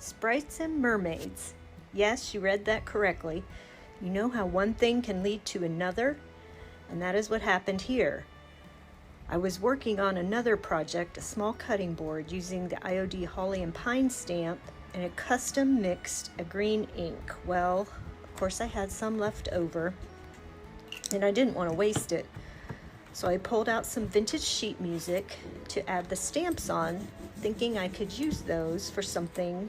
Sprites and Mermaids. Yes, you read that correctly. You know how one thing can lead to another? And that is what happened here. I was working on another project, a small cutting board, using the IOD Holly and Pine stamp, and it custom mixed a green ink. Well, of course I had some left over, and I didn't want to waste it. So I pulled out some vintage sheet music to add the stamps on, thinking I could use those for something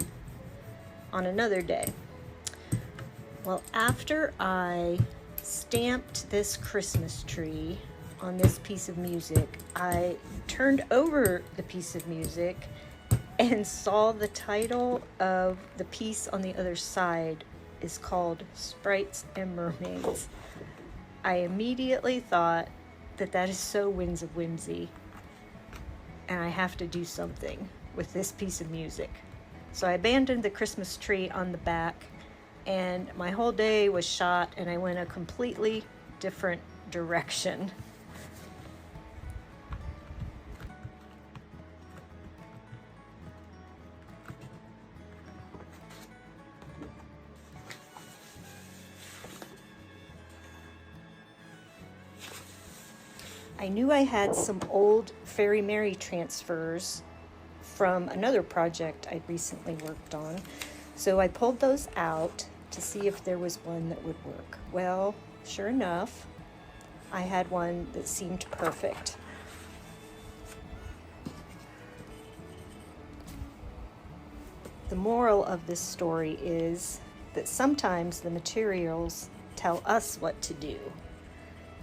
on another day. Well, after I stamped this Christmas tree on this piece of music, I turned over the piece of music and saw the title of the piece on the other side is called Sprites and Mermaids. I immediately thought that is so Winds of Whimsy, and I have to do something with this piece of music. So I abandoned the Christmas tree on the back, and my whole day was shot, and I went a completely different direction. I knew I had some old Fairy Merry transfers from another project I'd recently worked on, so I pulled those out to see if there was one that would work. Well, sure enough, I had one that seemed perfect. The moral of this story is that sometimes the materials tell us what to do.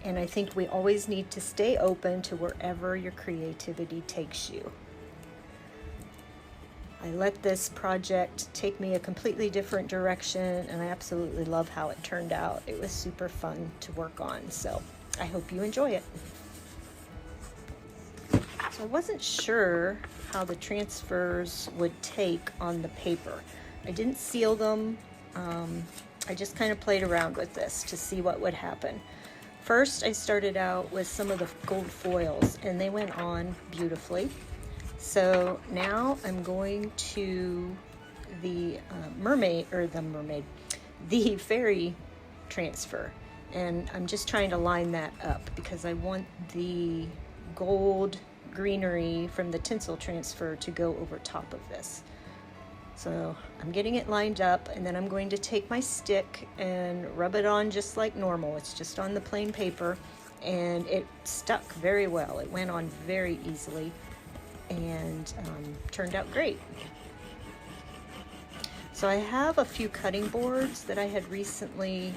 And I think we always need to stay open to wherever your creativity takes you. I let this project take me a completely different direction, and I absolutely love how it turned out. It was super fun to work on, so I hope you enjoy it. So I wasn't sure how the transfers would take on the paper. I didn't seal them. I just kind of played around with this to see what would happen. First, I started out with some of the gold foils, and they went on beautifully. So now I'm going to the the fairy transfer, and I'm just trying to line that up because I want the gold greenery from the tinsel transfer to go over top of this. So I'm getting it lined up, and then I'm going to take my stick and rub it on just like normal. It's just on the plain paper, and it stuck very well. It went on very easily and turned out great. So I have a few cutting boards that I had recently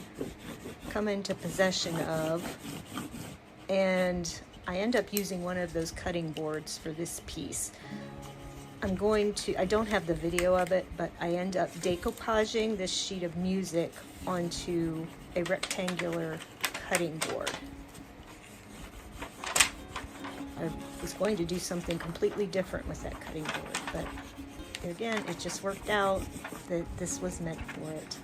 come into possession of, and I end up using one of those cutting boards for this piece. I don't have the video of it, but I end up decoupaging this sheet of music onto a rectangular cutting board. I was going to do something completely different with that cutting board, but again, it just worked out that this was meant for it.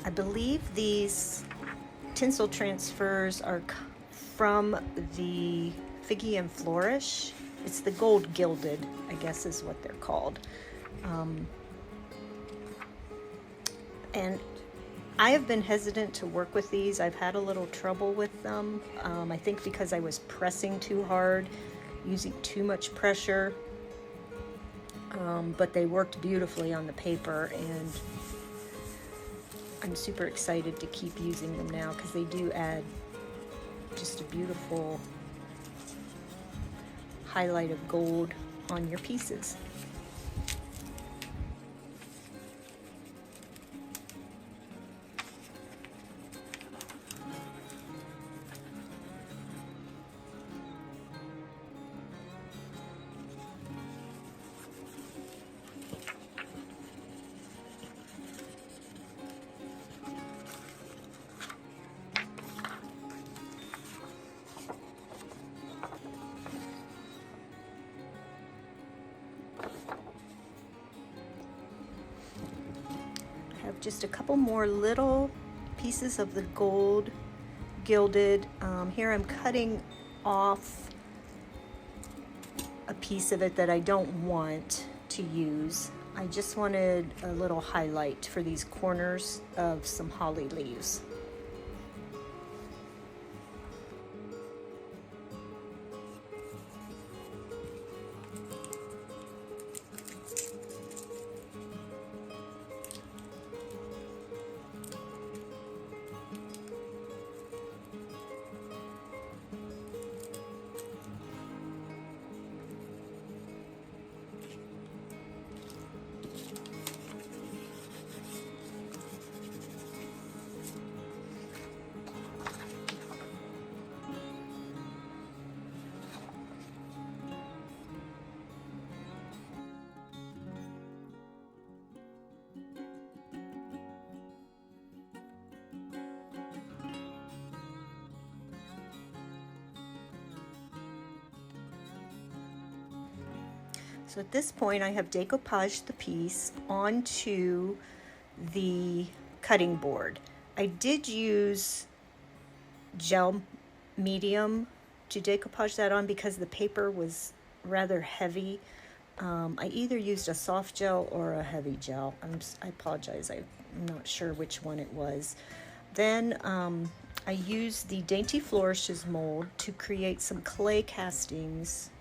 I believe these tinsel transfers are from the Figgy and Flourish. It's the gold gilded, I guess is what they're called. And I have been hesitant to work with these. I've had a little trouble with them. I think because I was pressing too hard, using too much pressure. But they worked beautifully on the paper, and I'm super excited to keep using them now because they do add just a beautiful highlight of gold on your pieces. just a couple more little pieces of the gold gilded. Here I'm cutting off a piece of it that I don't want to use. I just wanted a little highlight for these corners of some holly leaves. So at this point I have decoupaged the piece onto the cutting board. I did use gel medium to decoupage that on because the paper was rather heavy. I either used a soft gel or a heavy gel. I apologize, I'm not sure which one it was. Then I used the Dainty Flourish's mold to create some clay castings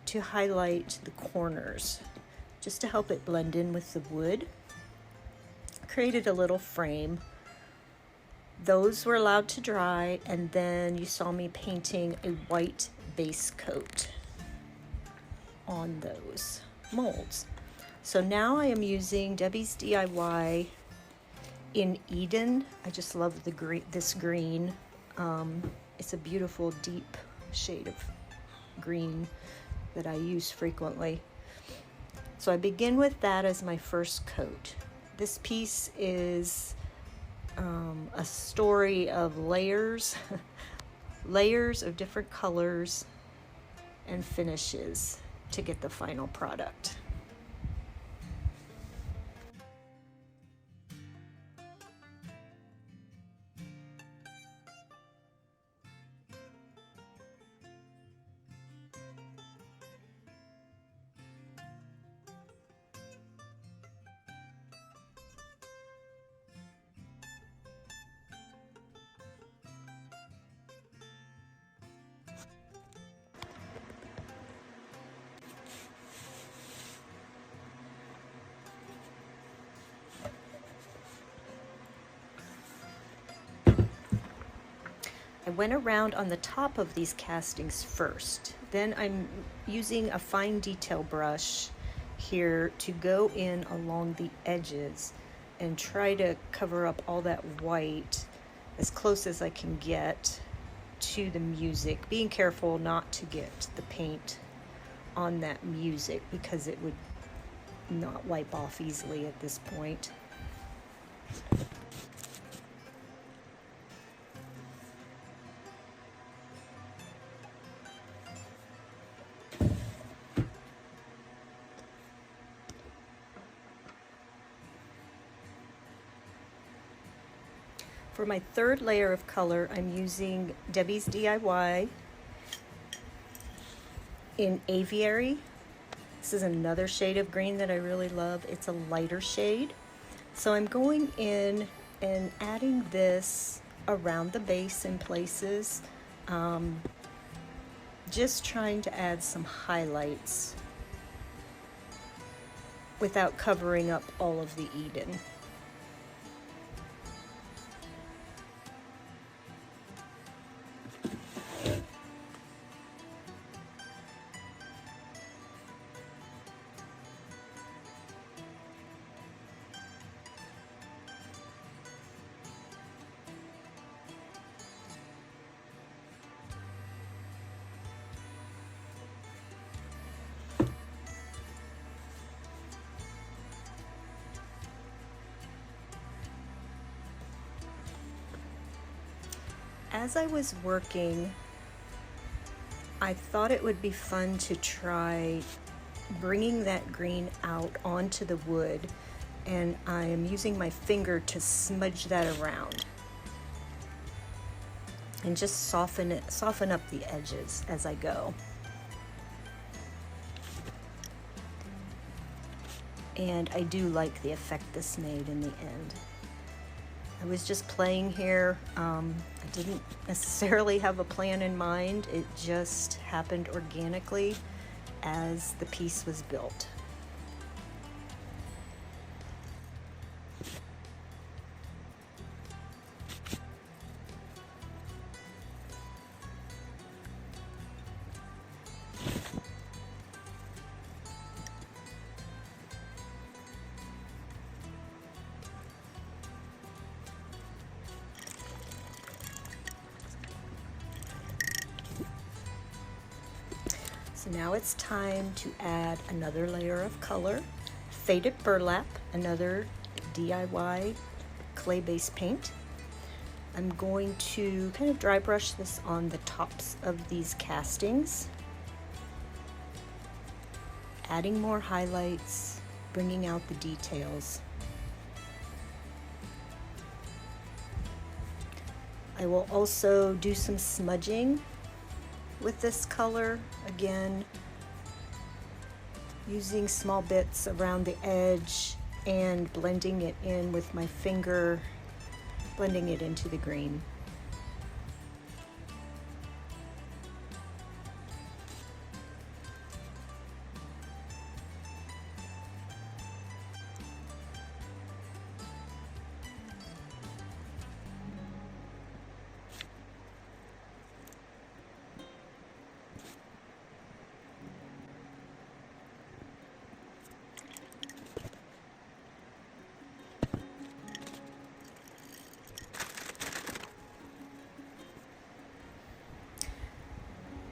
to highlight the corners, just to help it blend in with the wood. Created a little frame. Those were allowed to dry, and then you saw me painting a white base coat on those molds. So now I am using Debi's DIY in Eden. I just love this green. It's a beautiful deep shade of green that I use frequently. So I begin with that as my first coat. This piece is a story of layers, layers of different colors and finishes to get the final product. I went around on the top of these castings first. Then I'm using a fine detail brush here to go in along the edges and try to cover up all that white as close as I can get to the music, being careful not to get the paint on that music because it would not wipe off easily at this point. For my third layer of color, I'm using Debi's DIY in Aviery. This is another shade of green that I really love. It's a lighter shade. So I'm going in and adding this around the base in places, just trying to add some highlights without covering up all of the Eden. As I was working, I thought it would be fun to try bringing that green out onto the wood and I am using my finger to smudge that around and just soften up the edges as I go. And I do like the effect this made in the end. I was just playing here. I didn't necessarily have a plan in mind. It just happened organically as the piece was built. So now it's time to add another layer of color. Faded Burlap, another DIY clay-based paint. I'm going to kind of dry brush this on the tops of these castings, adding more highlights, bringing out the details. I will also do some smudging with this color, again using small bits around the edge and blending it in with my finger, blending it into the green.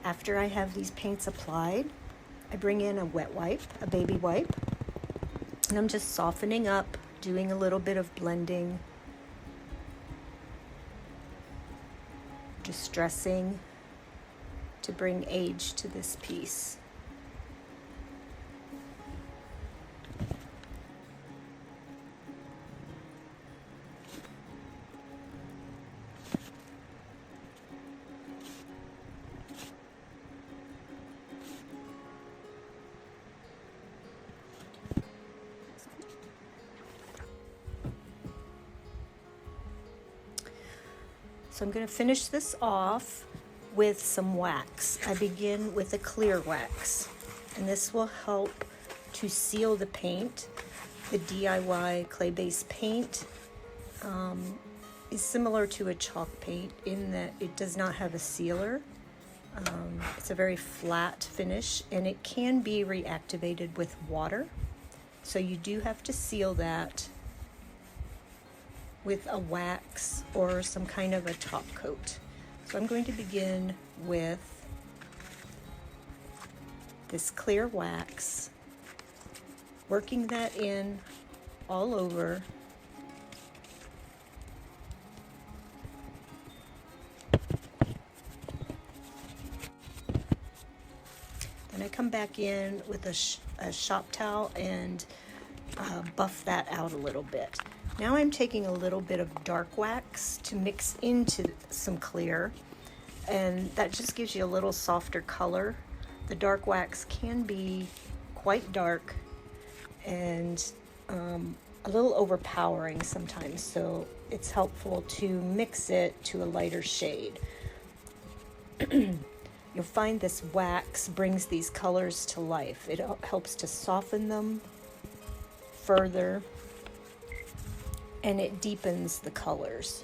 After I have these paints applied, I bring in a wet wipe, a baby wipe, and I'm just softening up, doing a little bit of blending, distressing to bring age to this piece. So I'm going to finish this off with some wax. I begin with a clear wax, and this will help to seal the paint. The DIY clay-based paint is similar to a chalk paint in that it does not have a sealer. It's a very flat finish, and it can be reactivated with water. So you do have to seal that with a wax or some kind of a top coat. So I'm going to begin with this clear wax, working that in all over. Then I come back in with a shop towel and buff that out a little bit. Now I'm taking a little bit of dark wax to mix into some clear, and that just gives you a little softer color. The dark wax can be quite dark and a little overpowering sometimes, so it's helpful to mix it to a lighter shade. You'll find this wax brings these colors to life. It helps to soften them further, and it deepens the colors.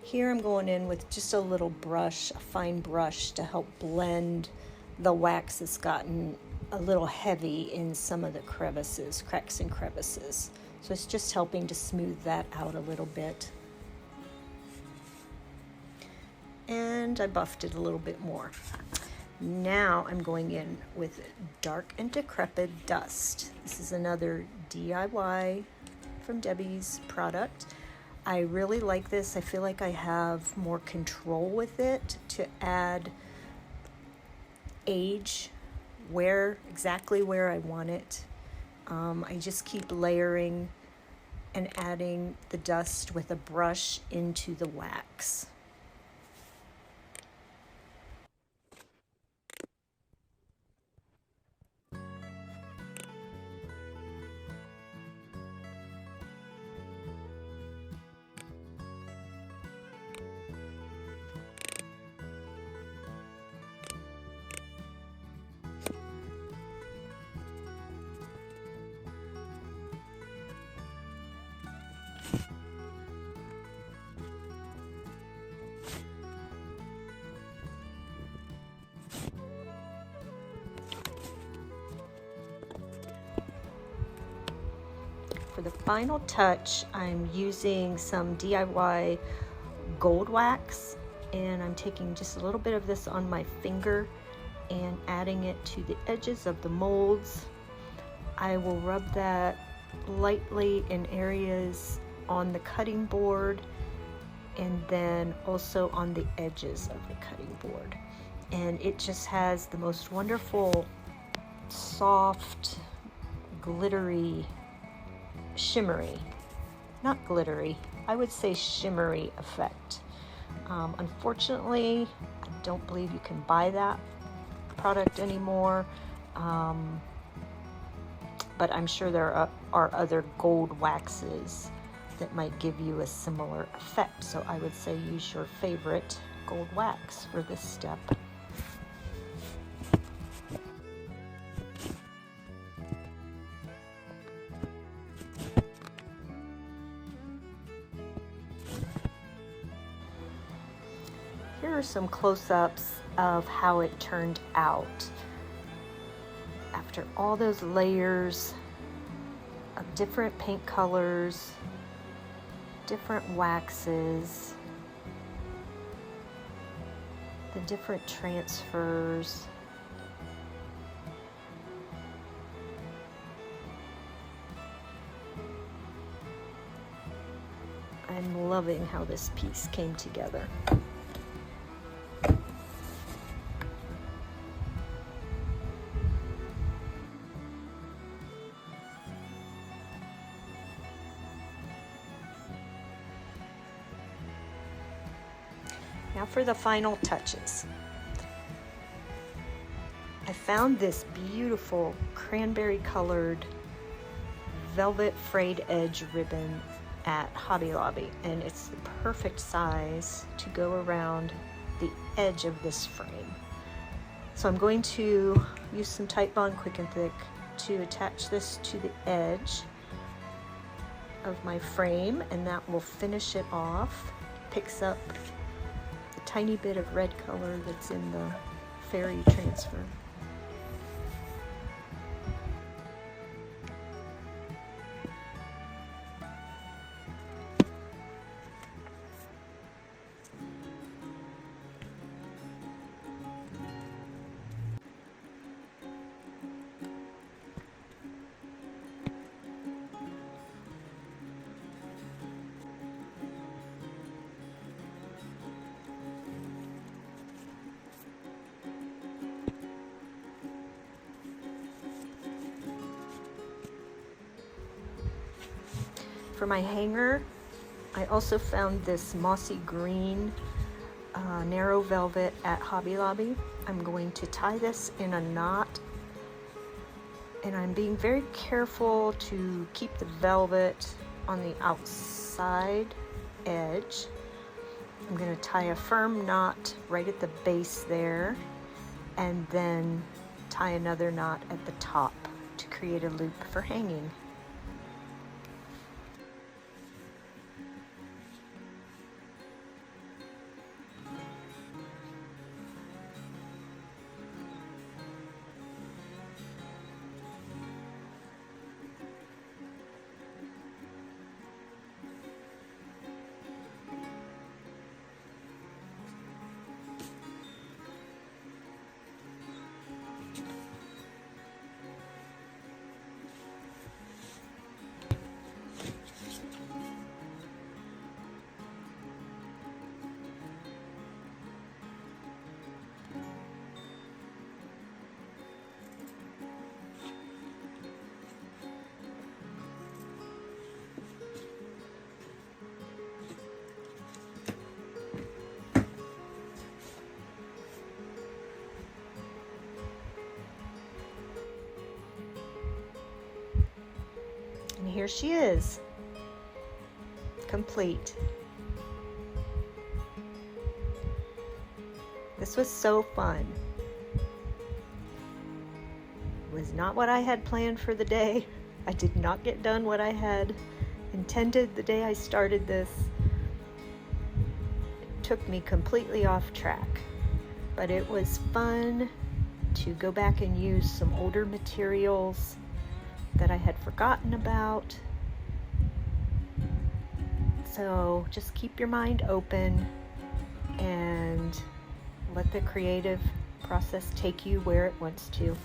Here I'm going in with just a little brush, a fine brush, to help blend the wax that's gotten a little heavy in some of the crevices, cracks and crevices. So it's just helping to smooth that out a little bit. And I buffed it a little bit more. Now I'm going in with Dark and Decrepit Dust. This is another DIY from Debi's product. I really like this. I feel like I have more control with it to add age exactly where I want it. I just keep layering and adding the dust with a brush into the wax. For the final touch, I'm using some DIY gold wax, and I'm taking just a little bit of this on my finger and adding it to the edges of the molds. I will rub that lightly in areas on the cutting board and then also on the edges of the cutting board. And it just has the most wonderful, soft, glittery, shimmery, not glittery, I would say shimmery effect. Unfortunately, I don't believe you can buy that product anymore, but I'm sure there are other gold waxes that might give you a similar effect. So I would say use your favorite gold wax for this step. Here are some close-ups of how it turned out. After all those layers of different paint colors, different waxes, the different transfers. I'm loving how this piece came together. Now for the final touches. I found this beautiful cranberry colored velvet frayed edge ribbon at Hobby Lobby, and it's the perfect size to go around the edge of this frame. So I'm going to use some Titebond Quick and Thick to attach this to the edge of my frame, and that will finish it off. Picks up the tiny bit of red color that's in the fairy transfer. For my hanger, I also found this mossy green narrow velvet at Hobby Lobby. I'm going to tie this in a knot, and I'm being very careful to keep the velvet on the outside edge. I'm going to tie a firm knot right at the base there, and then tie another knot at the top to create a loop for hanging. here she is, complete. This was so fun. It was not what I had planned for the day. I did not get done what I had intended the day I started this. It took me completely off track, but it was fun to go back and use some older materials that I had forgotten about. So just keep your mind open and let the creative process take you where it wants to.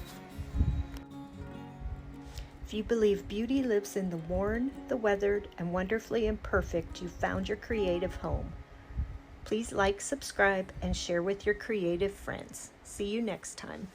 If you believe beauty lives in the worn, the weathered, and wonderfully imperfect, you've found your creative home. Please like, subscribe, and share with your creative friends. See you next time.